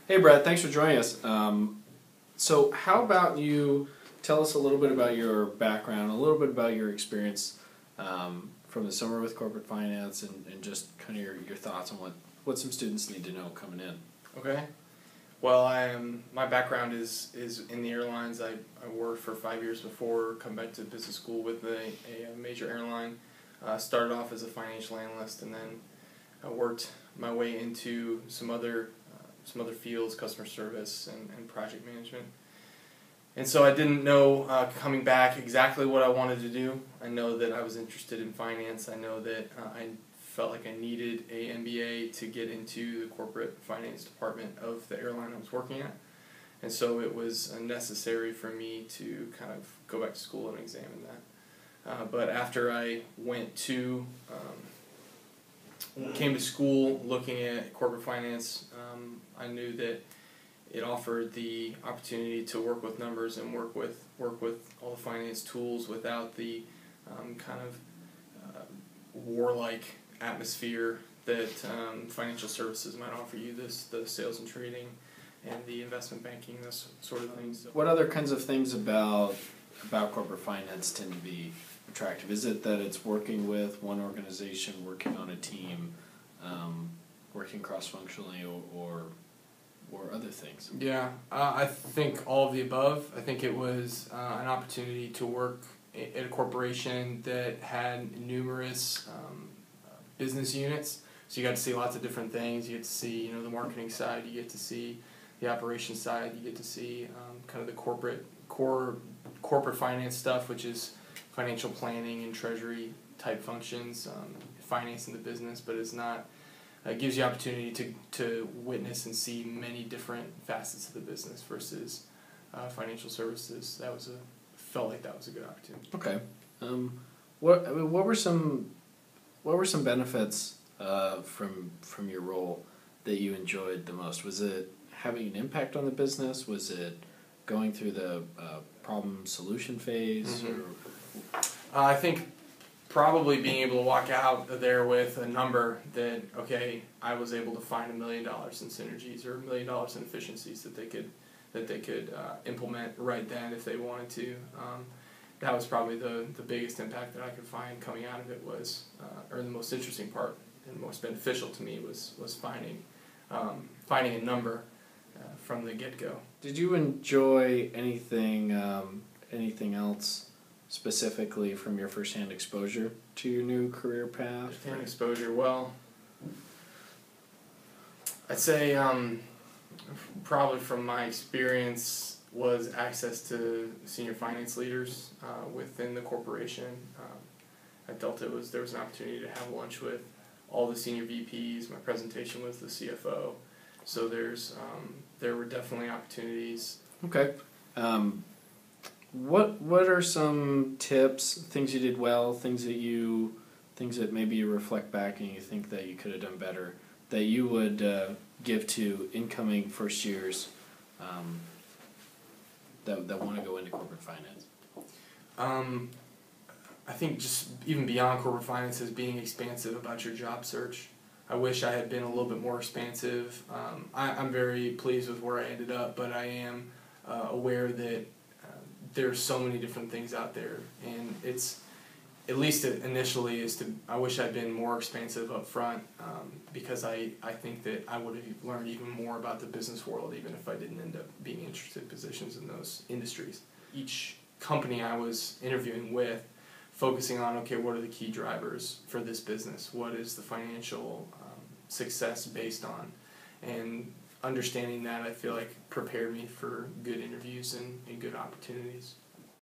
Hey Brad, thanks for joining us. So how about you tell us a little bit about your background, a little bit about your experience from the summer with corporate finance, and just kind of your thoughts on what some students need to know coming in. Okay. Well, my background is in the airlines. I worked for 5 years before coming back to business school with a major airline. Started off as a financial analyst, and then I worked my way into some other fields, customer service and project management. And so I didn't know coming back exactly what I wanted to do. I know that I was interested in finance. I know that I felt like I needed a MBA to get into the corporate finance department of the airline I was working at. And so it was necessary for me to kind of go back to school and examine that. But after I came to school looking at corporate finance, I knew that it offered the opportunity to work with numbers and work with all the finance tools without the kind of warlike atmosphere that financial services might offer you, the sales and trading and the investment banking, those sort of things. What other kinds of things about corporate finance tend to be attractive? Is it that it's working with one organization, working on a team, working cross-functionally, or other things? Yeah, I think all of the above. I think it was an opportunity to work at a corporation that had numerous business units. So you got to see lots of different things. You get to see, the marketing side. You get to see the operations side. You get to see kind of the corporate finance stuff, which is financial planning and treasury type functions, financing the business. But it's not. It gives you opportunity to witness and see many different facets of the business versus financial services. Felt like that was a good opportunity. Okay. What were some benefits from your role that you enjoyed the most? Was it having an impact on the business? Was it going through the problem solution phase? Mm-hmm. I think probably being able to walk out there with a number that, okay, I was able to find $1 million in synergies or $1 million in efficiencies that they could implement right then if they wanted to. That was probably the biggest impact that I could find coming out of it was, or the most interesting part and most beneficial to me was finding a number from the get-go. Did you enjoy anything else specifically from your first-hand exposure to your new career path? First-hand exposure, well, I'd say probably from my experience was access to senior finance leaders within the corporation. There was an opportunity to have lunch with all the senior VPs. My presentation was the CFO. So there were definitely opportunities. Okay. What are some tips, things you did well, things that maybe you reflect back and you think that you could have done better, that you would give to incoming first years that want to go into corporate finance? I think just even beyond corporate finance is being expansive about your job search. I wish I had been a little bit more expansive. I'm very pleased with where I ended up, but I am aware that there's so many different things out there, and it's, at least initially, I wish I'd been more expansive up front, because I think that I would have learned even more about the business world even if I didn't end up being interested in positions in those industries. Each company I was interviewing with, focusing on, okay, what are the key drivers for this business? What is the financial success based on? And understanding that, I feel like prepared me for good interviews and good opportunities.